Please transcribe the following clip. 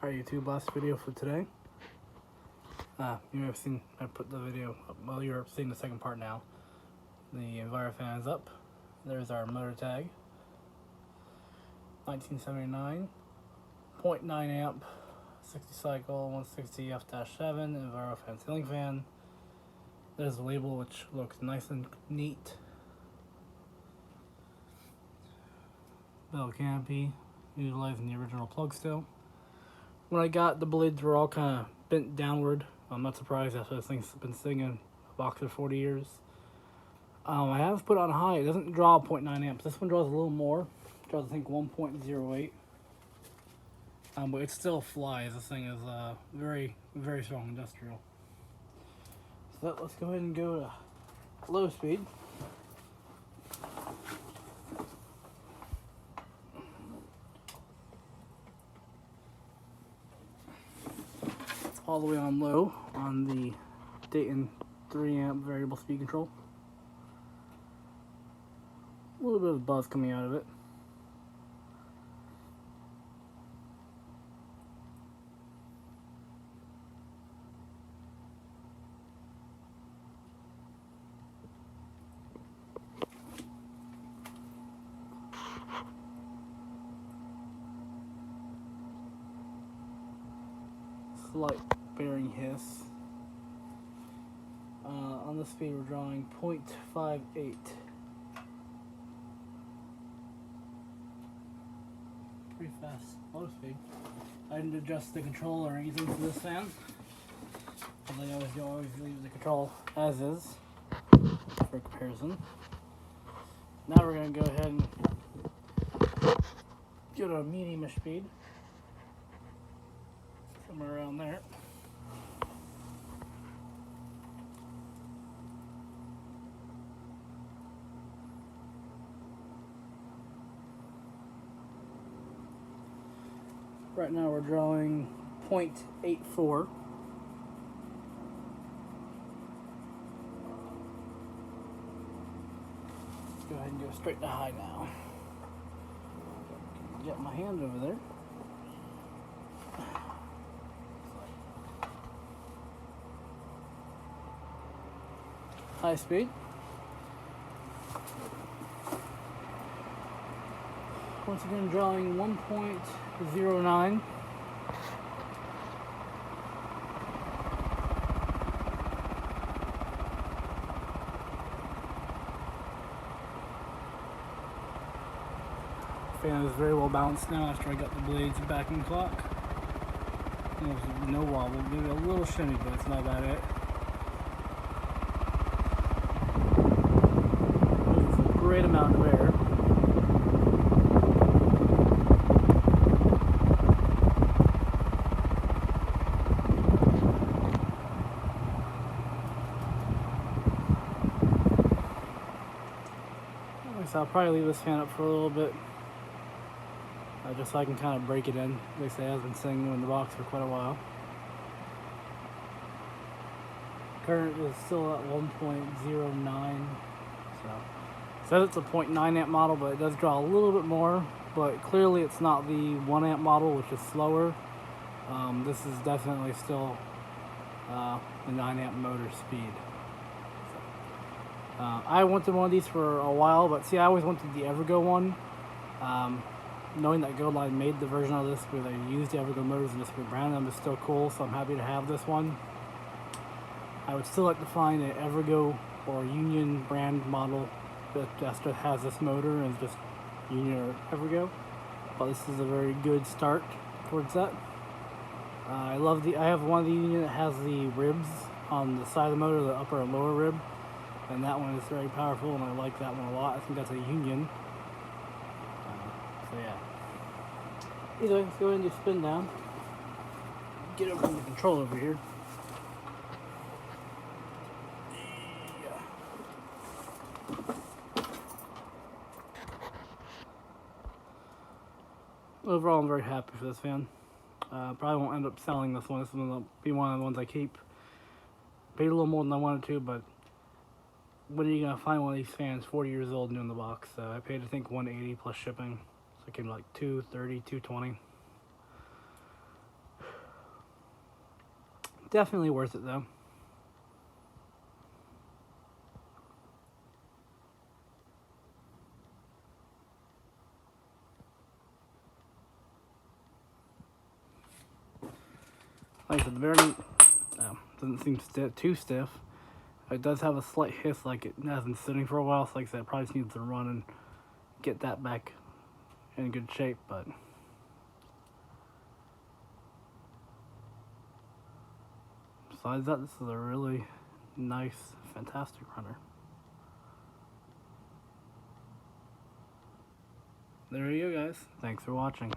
Alright YouTube, last video for today. You may have seen, I put the video up, well you're seeing the second part now. The envirofan is up. There's our motor tag. 1979, 0.9 amp, 60 cycle, 160 F-7, envirofan ceiling fan. There's the label which looks nice and neat. Bell canopy, utilizing the original plug still. When I got the blades were all kind of bent downward. I'm not surprised after this thing's been sitting in a box for 40 years. I have put it on high. It doesn't draw 0.9 amps. This one draws a little more. It draws I think 1.08. But it still flies. This thing is very, very strong industrial. So let's go ahead and go to low speed. All the way on low on the Dayton 3 amp variable speed control. A little bit of buzz coming out of it. Slight bearing hiss. On this speed we're drawing 0.58. Pretty fast low speed. I didn't adjust the control or anything for this fan. Because I always leave the control as is for comparison. Now we're going to go ahead and go to a medium-ish speed. Somewhere around there. Right now we're drawing 0.84. Let's go ahead and go straight to high now. Get my hand over there. High speed. Once again drawing 1.09. Fan is very well balanced now after I got the blades back in clock. There's no wobble, maybe a little shimmy, but it's not about it. Great amount of air. So I'll probably leave this fan up for a little bit, just so I can kind of break it in. Like I say, it has been sitting in the box for quite a while. Current is still at 1.09, so. Says it's a 0.9 amp model, but it does draw a little bit more, but clearly it's not the 1 amp model, which is slower. This is definitely still the 9 amp motor speed. I wanted one of these for a while, but see, I always wanted the Evergo one. Knowing that Goldline made the version of this where they used the Evergo motors and just rebranded them is still cool, so I'm happy to have this one. I would still like to find an Evergo or Union brand model that just has this motor and just Union or Evergo, but this is a very good start towards that. I have one of the Union that has the ribs on the side of the motor, the upper and lower rib, and that one is very powerful and I like that one a lot. I think that's a Union. So yeah. Either way, let's go ahead and do spin down. Get over the control over here. Overall, I'm very happy for this fan. Probably won't end up selling this one. This one will be one of the ones I keep. Paid a little more than I wanted to, but when are you gonna find one of these fans 40 years old new in the box? So I paid I think $180 plus shipping, so it came to like $230, $220. Definitely worth it though. Like I said, the bearing doesn't seem too stiff. It does have a slight hiss, like it has been sitting for a while, so like I said, it probably just needs to run and get that back in good shape, but besides that, this is a really nice, fantastic runner. There you go, guys. Thanks for watching.